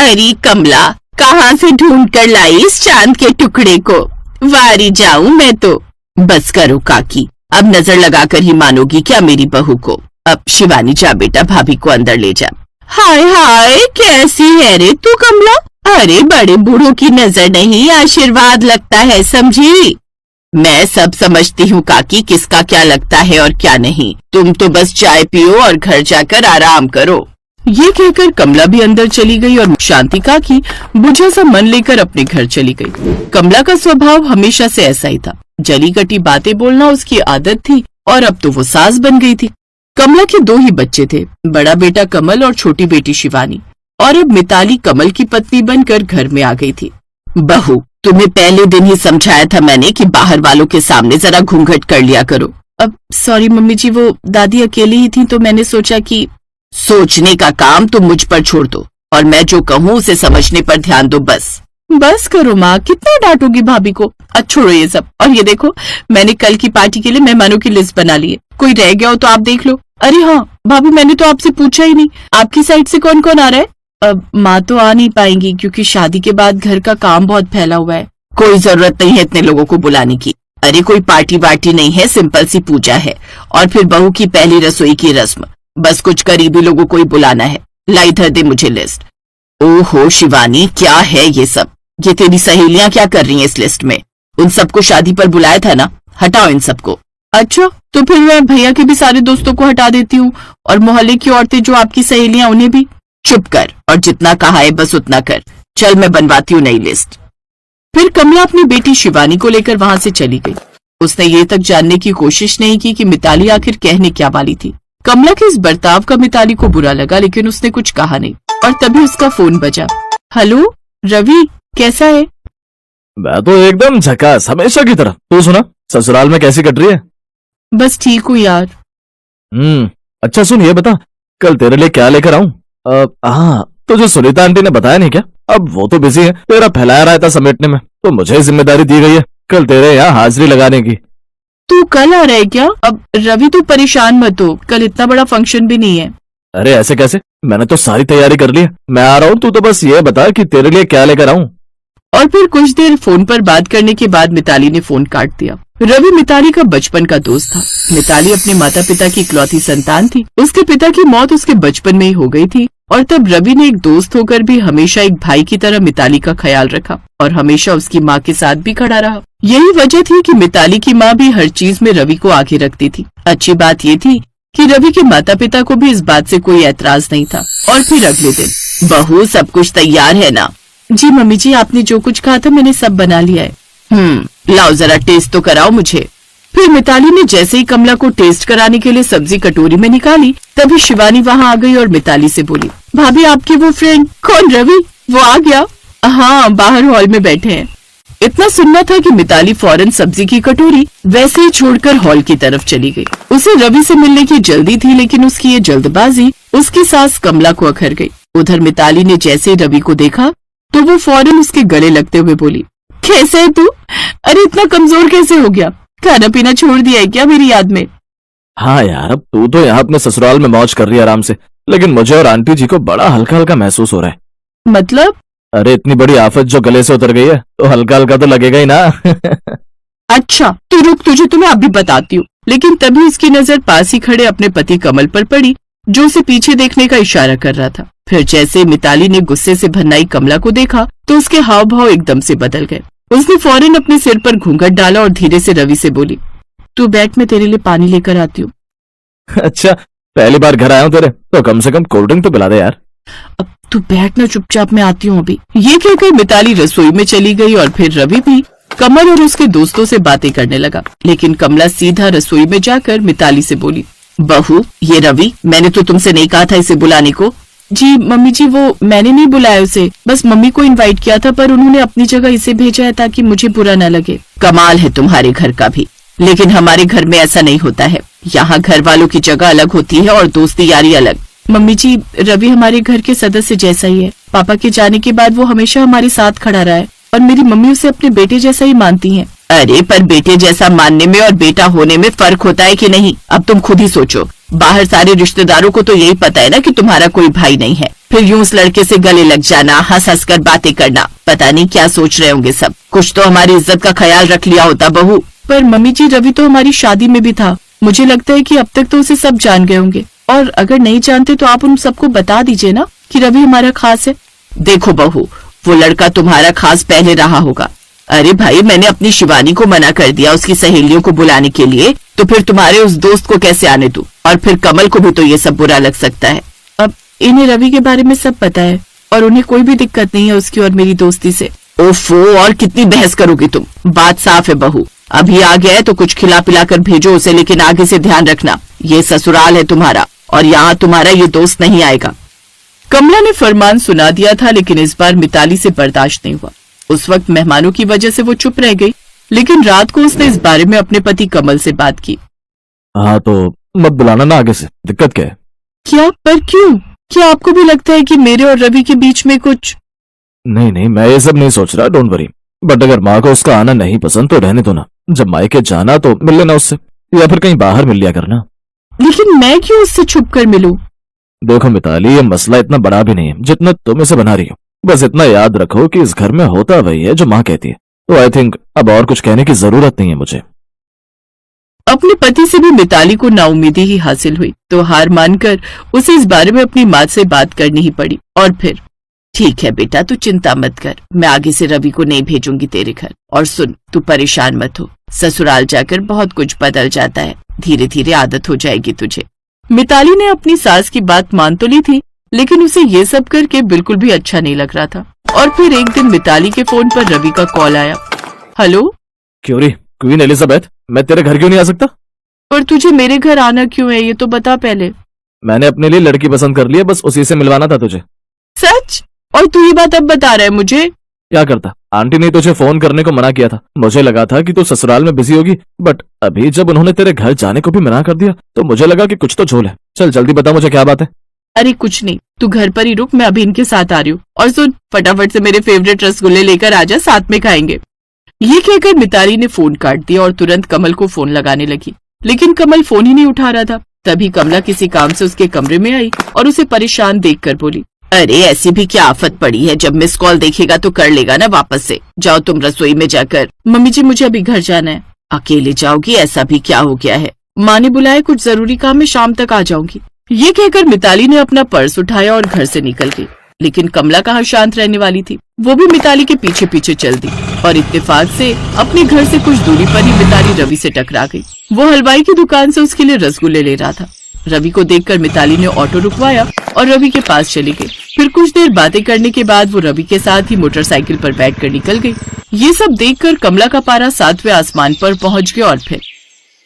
अरे कमला, कहाँ से ढूंढ कर लाई इस चांद के टुकड़े को? वारी जाऊं मैं तो। बस करो काकी, अब नजर लगाकर ही मानोगी क्या मेरी बहू को? अब शिवानी जा बेटा, भाभी को अंदर ले जा। हाय हाय, कैसी है रे तू कमला? अरे बड़े बूढ़ों की नजर नहीं, आशीर्वाद लगता है, समझी? मैं सब समझती हूँ काकी, किसका क्या लगता है और क्या नहीं। तुम तो बस चाय पियो और घर जाकर आराम करो। ये कहकर कमला भी अंदर चली गई और शांति काकी बुझा सा मन लेकर अपने घर चली गई। कमला का स्वभाव हमेशा से ऐसा ही था, जली कटी बातें बोलना उसकी आदत थी और अब तो वो सास बन गई थी। कमला के 2 ही बच्चे थे, बड़ा बेटा कमल और छोटी बेटी शिवानी। और अब मिताली कमल की पत्नी बनकर घर में आ गई थी। बहू, तुम्हें पहले दिन ही समझाया था मैंने कि बाहर वालों के सामने जरा घूंघट कर लिया करो। अब सॉरी मम्मी जी, वो दादी अकेली ही थी तो मैंने सोचा कि। सोचने का काम तुम मुझ पर छोड़ दो और मैं जो कहूँ उसे समझने पर ध्यान दो। बस करो माँ, कितना डांटोगी भाभी को। अच्छा छोड़ो ये सब, और ये देखो मैंने कल की पार्टी के लिए मेहमानों की लिस्ट बना ली है, कोई रह गया हो तो आप देख लो। अरे हाँ भाभी, मैंने तो आपसे पूछा ही नहीं, आपकी साइड से कौन कौन आ रहा है? अब माँ तो आ नहीं पाएंगी क्योंकि शादी के बाद घर का काम बहुत फैला हुआ है। कोई जरूरत नहीं है इतने लोगों को बुलाने की। अरे कोई पार्टी वार्टी नहीं है, सिंपल सी पूजा है और फिर बहू की पहली रसोई की रस्म। बस कुछ करीबी लोगों को ही बुलाना है। लाई धर दे मुझे लिस्ट। ओहो शिवानी, क्या है ये सब? ये तेरी सहेलियां क्या कर रही हैं इस लिस्ट में? उन सबको शादी पर बुलाया था ना, हटाओ इन सबको। अच्छा, तो फिर मैं भैया के भी सारे दोस्तों को हटा देती हूँ और मोहल्ले की औरतें जो आपकी सहेलियां उन्हें भी। चुप कर और जितना कहा है बस उतना कर। चल मैं बनवाती हूँ नई लिस्ट। फिर कमला अपनी बेटी शिवानी को लेकर वहां से चली गई। उसने ये तक जानने की कोशिश नहीं की कि मिताली आखिर कहने क्या वाली थी। कमला के इस बर्ताव का मिताली को बुरा लगा, लेकिन उसने कुछ कहा नहीं और तभी उसका फोन बजा। हेलो रवि, कैसा है? मैं तो एकदम झकास, हमेशा की तरह। तू सुना, ससुराल में कैसी कट रही है? बस ठीक हूँ यार। अच्छा सुन, ये बता कल तेरे लिए क्या लेकर आऊं? हाँ, तुझे सुनीता आंटी ने बताया नहीं क्या? अब वो तो बिजी है तेरा फैलाया रहता समेटने में, तो मुझे जिम्मेदारी दी गई है कल तेरे यहाँ हाजिरी लगाने की। तू कल आ रहा है क्या? अब रवि तू परेशान मत हो, कल इतना बड़ा फंक्शन भी नहीं है। अरे ऐसे कैसे, मैंने तो सारी तैयारी कर ली है, मैं आ रहा हूँ। तू तो बस ये बता कि तेरे लिए क्या लेकर आऊं। और फिर कुछ देर फोन पर बात करने के बाद मिताली ने फोन काट दिया। रवि मिताली का बचपन का दोस्त था। मिताली अपने माता पिता की इकलौती संतान थी। उसके पिता की मौत उसके बचपन में ही हो गई थी और तब रवि ने एक दोस्त होकर भी हमेशा एक भाई की तरह मिताली का ख्याल रखा और हमेशा उसकी माँ के साथ भी खड़ा रहा। यही वजह थी कि मिताली की माँ भी हर चीज में रवि को आगे रखती थी। अच्छी बात ये थी कि रवि के माता पिता को भी इस बात से कोई ऐतराज नहीं था। और फिर अगले दिन, बहू सब कुछ तैयार है ना? जी मम्मी जी, आपने जो कुछ कहा था मैंने सब बना लिया है। लाओ जरा टेस्ट तो कराओ मुझे। फिर मिताली ने जैसे ही कमला को टेस्ट कराने के लिए सब्जी कटोरी में निकाली, तभी शिवानी वहाँ आ गई और मिताली से बोली, भाभी आपकी वो फ्रेंड। कौन? रवि? वो आ गया? हाँ, बाहर हॉल में बैठे हैं। इतना सुनना था कि मिताली फौरन सब्जी की कटोरी वैसे ही छोड़कर हॉल की तरफ चली गई। उसे रवि से मिलने की जल्दी थी, लेकिन उसकी ये जल्दबाजी उसकी सास कमला को अखर गई। उधर मिताली ने जैसे ही रवि को देखा तो वो फौरन उसके गले लगते हुए बोली, कैसे है तू? अरे इतना कमजोर कैसे हो गया? खाना पीना छोड़ दिया है क्या मेरी याद में? हाँ यार, अब तू तो यहाँ अपने ससुराल में मौज कर रही है आराम से, लेकिन मुझे और आंटी जी को बड़ा हल्का हल्का महसूस हो रहा है। मतलब? अरे इतनी बड़ी आफत जो गले से उतर गई है तो हल्का हल्का तो लगेगा ही ना। अच्छा तू रुक, तुझे तो मैं अभी बताती हूँ। लेकिन तभी उसकी नजर पास ही खड़े अपने पति कमल पर पड़ी, जो उसे पीछे देखने का इशारा कर रहा था। फिर जैसे मिताली ने गुस्से से भन्नाई कमला को देखा तो उसके हाव भाव एकदम से बदल गए। उसने फौरन अपने सिर पर घूंघट डाला और धीरे से रवि से बोली, तू बैठ, मैं तेरे लिए पानी लेकर आती हूँ। अच्छा, पहली बार घर आया हूँ तेरे, तो कम से कम कोल्ड ड्रिंक तो पिला दे यार। अब तू बैठ ना चुपचाप, मैं आती हूँ अभी। ये कहकर मिताली रसोई में चली गई और फिर रवि भी कमल और उसके दोस्तों से बातें करने लगा। लेकिन कमला सीधा रसोई में जाकर मिताली से बोली, बहू ये रवि, मैंने तो तुमसे नहीं कहा था इसे बुलाने को। जी मम्मी जी, वो मैंने नहीं बुलाया उसे, बस मम्मी को इनवाइट किया था, पर उन्होंने अपनी जगह इसे भेजा है ताकि मुझे बुरा न लगे। कमाल है तुम्हारे घर का भी, लेकिन हमारे घर में ऐसा नहीं होता है। यहाँ घर वालों की जगह अलग होती है और दोस्ती यारी अलग। मम्मी जी, रवि हमारे घर के सदस्य जैसा ही है। पापा के जाने के बाद वो हमेशा हमारे साथ खड़ा रहा है और मेरी मम्मी उसे अपने बेटे जैसा ही मानती हैं। अरे पर बेटे जैसा मानने में और बेटा होने में फर्क होता है कि नहीं? अब तुम खुद ही सोचो। बाहर सारे रिश्तेदारों को तो यही पता है ना कि तुम्हारा कोई भाई नहीं है, फिर यूं उस लड़के से गले लग जाना, हंस हंस कर बातें करना, पता नहीं क्या सोच रहे होंगे सब। कुछ तो हमारी इज्जत का ख्याल रख लिया होता बहू। पर मम्मी जी, रवि तो हमारी शादी में भी था। मुझे लगता है कि अब तक तो उसे सब जान गए होंगे, और अगर नहीं जानते तो आप उन सबको बता दीजिए ना कि रवि हमारा खास है। देखो बहू, वो लड़का तुम्हारा खास पहले रहा होगा। अरे भाई, मैंने अपनी शिवानी को मना कर दिया उसकी सहेलियों को बुलाने के लिए, तो फिर तुम्हारे उस दोस्त को कैसे आने दूं? और फिर कमल को भी तो ये सब बुरा लग सकता है। अब इन्हें रवि के बारे में सब पता है और उन्हें कोई भी दिक्कत नहीं है उसकी और मेरी दोस्ती से। ओफो, और कितनी बहस करोगी तुम? बात साफ है बहू, अभी आ गया है तो कुछ खिला पिला कर भेजो उसे, लेकिन आगे से ध्यान रखना, ये ससुराल है तुम्हारा और यहाँ तुम्हारा ये दोस्त नहीं आएगा। कमला ने फरमान सुना दिया था, लेकिन इस बार मिताली से बर्दाश्त नहीं हुआ। उस वक्त मेहमानों की वजह से वो चुप रह गई, लेकिन रात को उसने इस बारे में अपने पति कमल से बात की। हाँ तो मत बुलाना ना आगे से, दिक्कत क्या है? क्या? पर क्यों? क्या आपको भी लगता है कि मेरे और रवि के बीच में कुछ? नहीं नहीं, मैं ये सब नहीं सोच रहा, डोंट वरी। बट अगर माँ को उसका आना नहीं पसंद तो रहने दो ना। जब मायके जाना तो मिल लेना उससे, या फिर कहीं बाहर मिल लिया करना। लेकिन मैं क्यों उससे छुप कर मिलूं? देखो मिताली, ये मसला इतना बड़ा भी नहीं है जितना तुम इसे बना रही हो। बस इतना याद रखो कि इस घर में होता वही है जो माँ कहती है। तो आई थिंक अब और कुछ कहने की जरूरत नहीं है मुझे। अपने पति से भी मिताली को नाउम्मीदी ही हासिल हुई, तो हार मानकर उसे इस बारे में अपनी माँ से बात करनी ही पड़ी। और फिर, ठीक है बेटा, तू चिंता मत कर, मैं आगे से रवि को नहीं भेजूंगी तेरे घर। और सुन, तू परेशान मत हो, ससुराल जाकर बहुत कुछ बदल जाता है, धीरे धीरे आदत हो जाएगी तुझे। मिताली ने अपनी सास की बात मान तो ली थी, लेकिन उसे ये सब करके बिल्कुल भी अच्छा नहीं लग रहा था। और फिर एक दिन मिताली के फोन पर रवि का कॉल आया। हेलो? क्यों रे क्वीन एलिजाबेथ, मैं तेरे घर क्यों नहीं आ सकता? पर तुझे मेरे घर आना क्यों है, ये तो बता पहले। मैंने अपने लिए लड़की पसंद कर ली है, बस उसी से मिलवाना था तुझे। सच? और तू ये बात अब बता रहा है मुझे? क्या करता, आंटी ने तुझे फोन करने को मना किया था। मुझे लगा था कि तू ससुराल में बिजी होगी, बट अभी जब उन्होंने तेरे घर जाने को भी मना कर दिया तो मुझे लगा कि कुछ तो झोल है। चल जल्दी बता मुझे क्या बात है। अरे कुछ नहीं, तू घर पर ही रुक, मैं अभी इनके साथ आ रही हूँ। और सुन, फटाफट से मेरे फेवरेट रसगुल्ले लेकर आजा, साथ में खाएंगे। ये कहकर मिताली ने फोन काट दिया और तुरंत कमल को फोन लगाने लगी, लेकिन कमल फोन ही नहीं उठा रहा था। तभी कमला किसी काम से उसके कमरे में आई और उसे परेशान देखकर बोली, अरे ऐसी भी क्या आफत पड़ी है, जब मिस कॉल देखेगा तो कर लेगा ना वापस से। जाओ तुम रसोई में जाकर। मम्मी जी, मुझे अभी घर जाना है। अकेले जाओगी? ऐसा भी क्या हो गया है? माँ ने बुलाया, कुछ जरूरी काम है, शाम तक आ जाऊंगी। ये कहकर मिताली ने अपना पर्स उठाया और घर से निकल गई। लेकिन कमला कहाँ शांत रहने वाली थी, वो भी मिताली के पीछे पीछे चल दी और इत्तेफाक से अपने घर से कुछ दूरी पर ही मिताली रवि से टकरा गई। वो हलवाई की दुकान से उसके लिए रसगुल्ले ले रहा था। रवि को देखकर मिताली ने ऑटो रुकवाया और रवि के पास चली गई। फिर कुछ देर बातें करने के बाद वो रवि के साथ ही मोटरसाइकिल पर बैठकर निकल गई। ये सब देखकर कमला का पारा 7वें आसमान पर पहुंच गया। और फिर,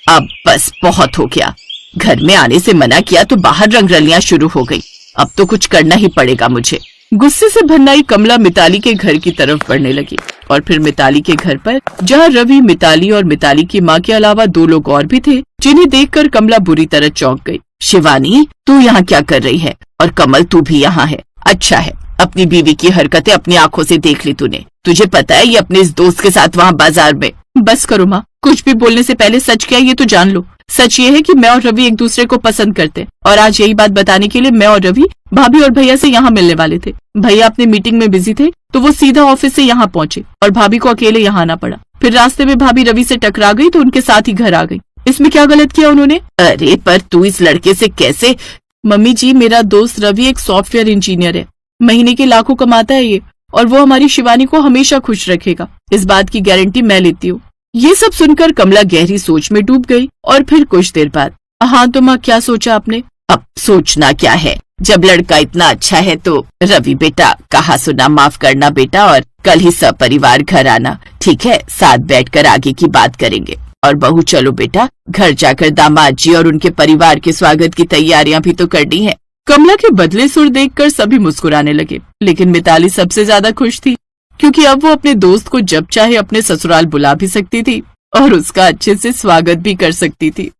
अब बस बहुत हो गया, घर में आने से मना किया तो बाहर रंगरलियां शुरू हो गई। अब तो कुछ करना ही पड़ेगा मुझे। गुस्से से भन्नाई कमला मिताली के घर की तरफ बढ़ने लगी और फिर मिताली के घर पर, जहाँ रवि, मिताली और मिताली की माँ के अलावा 2 लोग और भी थे, जिन्हें देखकर कमला बुरी तरह चौंक गई। शिवानी, तू यहाँ क्या कर रही है? और कमल, तू भी यहाँ है? अच्छा है, अपनी बीवी की हरकतें अपनी आंखों से देख ली तूने। तुझे पता है ये अपने इस दोस्त के साथ वहाँ बाजार में। बस करो माँ, कुछ भी बोलने से पहले सच क्या है ये तो जान लो। सच ये है कि मैं और रवि एक दूसरे को पसंद करते हैं, और आज यही बात बताने के लिए मैं और रवि भाभी और भैया से यहाँ मिलने वाले थे। भैया अपने मीटिंग में बिजी थे तो वो सीधा ऑफिस से यहाँ पहुँचे और भाभी को अकेले यहाँ आना पड़ा। फिर रास्ते में भाभी रवि से टकरा गई तो उनके साथ ही घर आ गई। इसमें क्या गलत किया उन्होंने? अरे पर तू इस लड़के से कैसे? मम्मी जी, मेरा दोस्त रवि एक सॉफ्टवेयर इंजीनियर है, महीने के लाखों कमाता है ये, और वो हमारी शिवानी को हमेशा खुश रखेगा, इस बात की गारंटी मैं लेती हूँ। ये सब सुनकर कमला गहरी सोच में डूब गई। और फिर कुछ देर बाद, हाँ तो माँ, क्या सोचा आपने? अब सोचना क्या है, जब लड़का इतना अच्छा है तो। रवि बेटा, कहा सुना माफ करना बेटा, और कल ही सब परिवार घर आना, ठीक है? साथ बैठकर आगे की बात करेंगे। और बहू, चलो बेटा, घर जाकर दामाद जी और उनके परिवार के स्वागत की तैयारियां भी तो करनी है। कमला के बदले सुर देखकर सभी मुस्कुराने लगे, लेकिन मिताली सबसे ज्यादा खुश थी, क्योंकि अब वो अपने दोस्त को जब चाहे अपने ससुराल बुला भी सकती थी और उसका अच्छे से स्वागत भी कर सकती थी।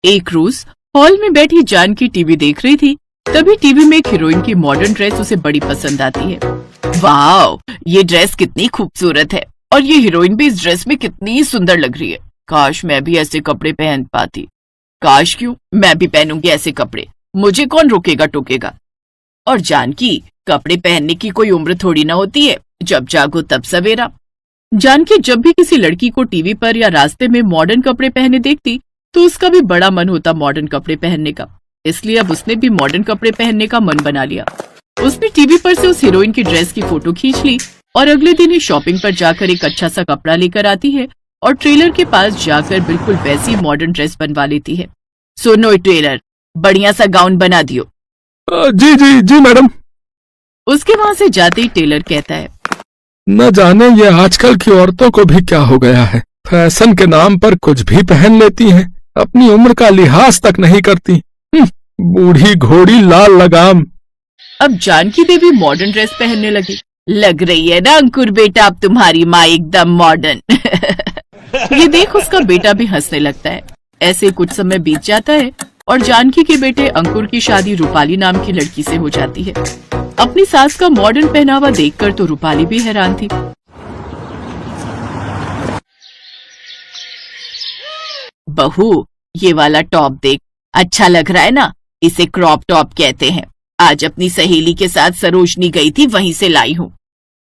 एक रोज हॉल में बैठी जानकी टीवी देख रही थी। तभी टीवी में एक हीरोइन की मॉडर्न ड्रेस उसे बड़ी पसंद आती है। वाह, ये ड्रेस कितनी खूबसूरत है और ये हीरोइन भी इस ड्रेस में कितनी सुंदर लग रही है। काश मैं भी ऐसे कपड़े पहन पाती। काश क्यों, मैं भी पहनूंगी ऐसे कपड़े, मुझे कौन रोकेगा टोकेगा। और जानकी, कपड़े पहनने की कोई उम्र थोड़ी ना होती है, जब जागो तब सवेरा। जानकी जब भी किसी लड़की को टीवी पर या रास्ते में मॉडर्न कपड़े पहने देखती तो उसका भी बड़ा मन होता मॉडर्न कपड़े पहनने का, इसलिए अब उसने भी मॉडर्न कपड़े पहनने का मन बना लिया। उसने टीवी पर से उस हीरोइन की ड्रेस की फोटो खींच ली और अगले दिन ही शॉपिंग पर जाकर एक अच्छा सा कपड़ा लेकर आती है और ट्रेलर के पास जाकर बिल्कुल वैसी मॉडर्न ड्रेस बनवा लेती है। सुनो ट्रेलर, बढ़िया सा गाउन बना दियो। जी जी जी मैडम। उसके वहां से जाते ही टेलर कहता है, न जाने ये आजकल की औरतों को भी क्या हो गया है, फैशन के नाम पर कुछ भी पहन लेती हैं, अपनी उम्र का लिहाज तक नहीं करती। बूढ़ी घोड़ी लाल लगाम। अब जानकी देवी मॉडर्न ड्रेस पहनने लगी। लग रही है ना अंकुर बेटा, अब तुम्हारी माँ एकदम मॉडर्न। ये देख उसका बेटा भी हंसने लगता है। ऐसे कुछ समय बीत जाता है और जानकी के बेटे अंकुर की शादी रूपाली नाम की लड़की से हो जाती है। अपनी सास का मॉडर्न पहनावा देखकर तो रूपाली भी हैरान थी। बहू, ये वाला टॉप देख, अच्छा लग रहा है ना, इसे क्रॉप टॉप कहते हैं। आज अपनी सहेली के साथ सरोजनी गई थी, वहीं से लाई हूँ।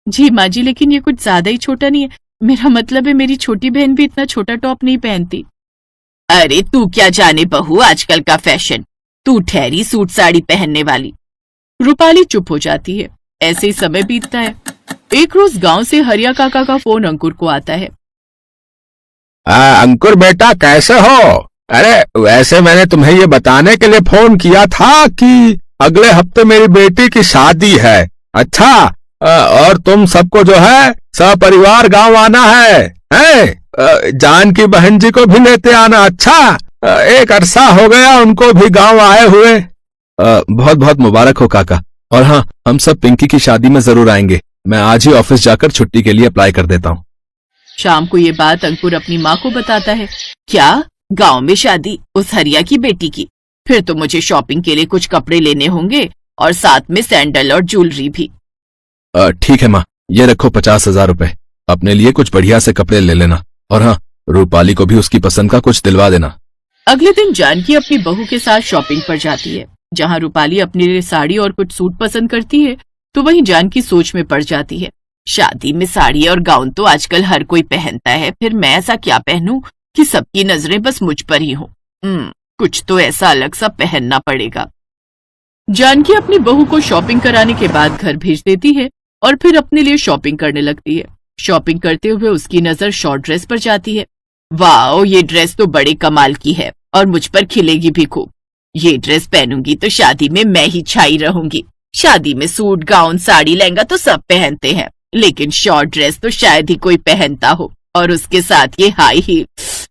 जी माँ जी, लेकिन ये कुछ ज्यादा ही छोटा नहीं है, मेरा मतलब है मेरी छोटी बहन भी इतना छोटा टॉप नहीं पहनती। अरे तू क्या जाने बहू आजकल का फैशन, तू ठहरी सूट साड़ी पहनने वाली। रूपाली चुप हो जाती है। ऐसे ही समय बीतता है। एक रोज गांव से हरिया काका का फोन अंकुर को आता है। अंकुर बेटा कैसे हो? अरे वैसे मैंने तुम्हें ये बताने के लिए फोन किया था कि अगले हफ्ते मेरी बेटी की शादी है। अच्छा, और तुम सबको जो है सपरिवार गांव आना है? जानकी बहन जी को भी लेते आना। अच्छा, एक अरसा हो गया उनको भी गांव आए हुए। बहुत बहुत मुबारक हो काका। और हाँ, हम सब पिंकी की शादी में जरूर आएंगे। मैं आज ही ऑफिस जाकर छुट्टी के लिए अप्लाई कर देता हूँ। शाम को ये बात अंकुर अपनी माँ को बताता है। क्या, गांव में शादी उस हरिया की बेटी की? फिर तो मुझे शॉपिंग के लिए कुछ कपड़े लेने होंगे और साथ में सैंडल और ज्वेलरी भी। ठीक है माँ, ये रखो 50,000 रुपए, अपने लिए कुछ बढ़िया से कपड़े ले लेना। और हाँ, रूपाली को भी उसकी पसंद का कुछ दिलवा देना। अगले दिन जानकी अपनी बहू के साथ शॉपिंग पर जाती है। जहाँ रूपाली अपने लिए साड़ी और कुछ सूट पसंद करती है तो वहीं जानकी सोच में पड़ जाती है। शादी में साड़ी और गाउन तो आजकल हर कोई पहनता है, फिर मैं ऐसा क्या पहनूं कि सबकी नजरें बस मुझ पर ही हो। कुछ तो ऐसा अलग सा पहनना पड़ेगा। जानकी अपनी बहू को शॉपिंग कराने के बाद घर भेज देती है और फिर अपने लिए शॉपिंग करने लगती है। शॉपिंग करते हुए उसकी नजर शॉर्ट ड्रेस पर जाती है। वाह, ये ड्रेस तो बड़े कमाल की है और मुझ पर खिलेगी भी खूब। ये ड्रेस पहनूंगी तो शादी में मैं ही छाई रहूंगी। शादी में सूट, गाउन, साड़ी, लहंगा तो सब पहनते हैं, लेकिन शॉर्ट ड्रेस तो शायद ही कोई पहनता हो, और उसके साथ ये हाई हील।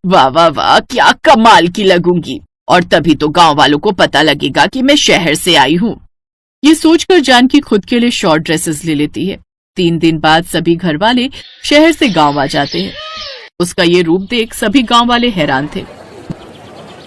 वाह वाह वाह, क्या कमाल की लगूंगी, और तभी तो गांव वालों को पता लगेगा कि मैं शहर से आई हूँ। ये सोचकर जानकी खुद के लिए शॉर्ट ड्रेसेस ले लेती है। 3 दिन बाद सभी घर वाले शहर से गांव आ जाते हैं। उसका ये रूप देख सभी गांव वाले हैरान थे।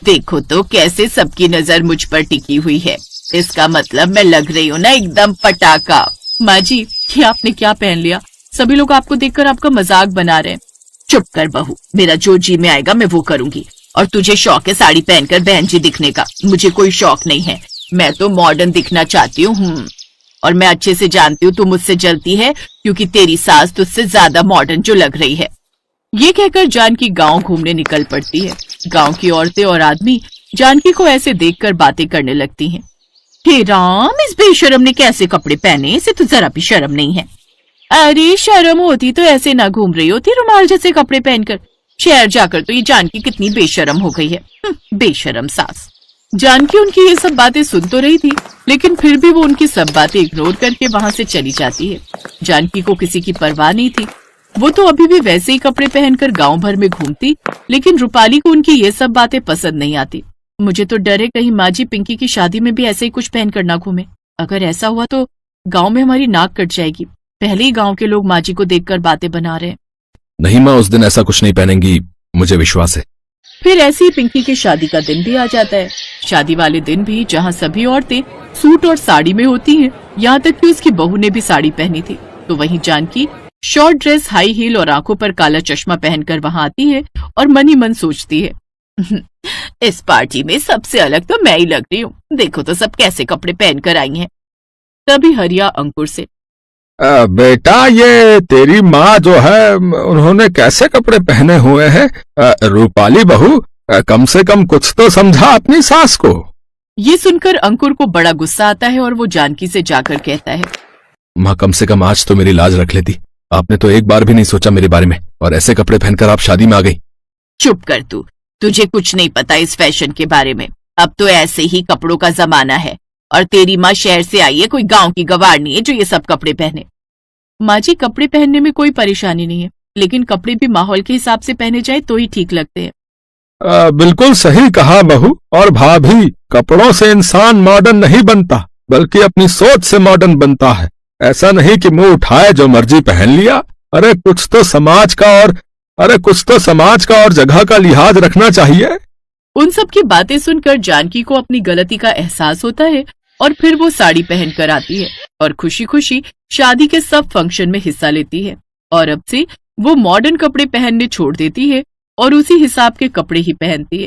देखो तो कैसे सबकी नजर मुझ पर टिकी हुई है, इसका मतलब मैं लग रही हूँ ना एकदम पटाखा। माँ जी, ये आपने क्या पहन लिया? सभी लोग आपको देखकर आपका मजाक बना रहे हैं। चुप कर बहू, मेरा जो जी में आएगा मैं वो करूंगी। और तुझे शौक है साड़ी पहनकर बहन जी दिखने का? मुझे कोई शौक नहीं है, मैं तो मॉडर्न दिखना चाहती हूँ। और मैं अच्छे से जानती हूँ तू मुझसे जलती है, क्योंकि तेरी सास तुझसे ज्यादा मॉडर्न जो लग रही है। ये कहकर जानकी गांव घूमने निकल पड़ती है। गांव की औरतें और आदमी जानकी को ऐसे देखकर बातें करने लगती हैं। हे राम, इस बेशरम ने कैसे कपड़े पहने, इसे तो जरा भी शर्म नहीं है। अरे शर्म होती तो ऐसे ना घूम रही होती रुमाल जैसे कपड़े पहनकर। शहर जाकर तो ये जानकी कितनी बेशरम हो गई है। बेशरम सास। जानकी उनकी ये सब बातें सुन तो रही थी, लेकिन फिर भी वो उनकी सब बातें इग्नोर करके वहां से चली जाती है। जानकी को किसी की परवाह नहीं थी, वो तो अभी भी वैसे ही कपड़े पहनकर गांव भर में घूमती, लेकिन रूपाली को उनकी ये सब बातें पसंद नहीं आती। मुझे तो डर है कहीं माँ जी पिंकी की शादी में भी ऐसे ही कुछ पहनकर ना घूमे। अगर ऐसा हुआ तो गांव में हमारी नाक कट जाएगी। पहले ही गांव के लोग माँ जी को देखकर बातें बना रहे हैं। नहीं माँ, उस दिन ऐसा कुछ नहीं पहनेंगी, मुझे विश्वास है। फिर ऐसे ही पिंकी की शादी का दिन भी आ जाता है। शादी वाले दिन भी जहाँ सभी औरतें सूट और साड़ी में होती है। यहाँ तक कि उसकी बहू ने भी साड़ी पहनी थी। तो वहीं Janki short dress, high heel और आंखों पर काला चश्मा पहनकर वहां आती है और मन ही मन सोचती है इस पार्टी में सबसे अलग तो मैं ही लग रही हूँ। देखो तो सब कैसे कपड़े पहनकर आई हैं। तभी हरिया अंकुर से, बेटा ये तेरी माँ जो है उन्होंने कैसे कपड़े पहने हुए हैं? रूपाली बहू, कम से कम कुछ तो समझा अपनी सास को। ये सुनकर अंकुर को बड़ा गुस्सा आता है और वो जानकी से जाकर कहता है, माँ कम से कम आज तो मेरी लाज रख लेती। आपने तो एक बार भी नहीं सोचा मेरे बारे में, और ऐसे कपड़े पहनकर आप शादी में आ गई। चुप कर तू, तुझे कुछ नहीं पता इस फैशन के बारे में। अब तो ऐसे ही कपड़ों का जमाना है, और तेरी माँ शहर से आई है, कोई गांव की गवार नहीं है जो ये सब कपड़े पहने। माँ जी, कपड़े पहनने में कोई परेशानी नहीं है, लेकिन कपड़े भी माहौल के हिसाब से पहने जाए तो ही ठीक लगते हैं। बिल्कुल सही कहा बहू। और भाभी, कपड़ों से इंसान मॉडर्न नहीं बनता, बल्कि अपनी सोच से मॉडर्न बनता है। ऐसा नहीं कि मुंह उठाए जो मर्जी पहन लिया। अरे कुछ तो समाज का और जगह का लिहाज रखना चाहिए। उन सब की बातें सुनकर जानकी को अपनी गलती का एहसास होता है और फिर वो साड़ी पहन कर आती है और खुशी खुशी शादी के सब फंक्शन में हिस्सा लेती है। और अब से वो मॉडर्न कपड़े पहनने छोड़ देती है और उसी हिसाब के कपड़े ही पहनती है।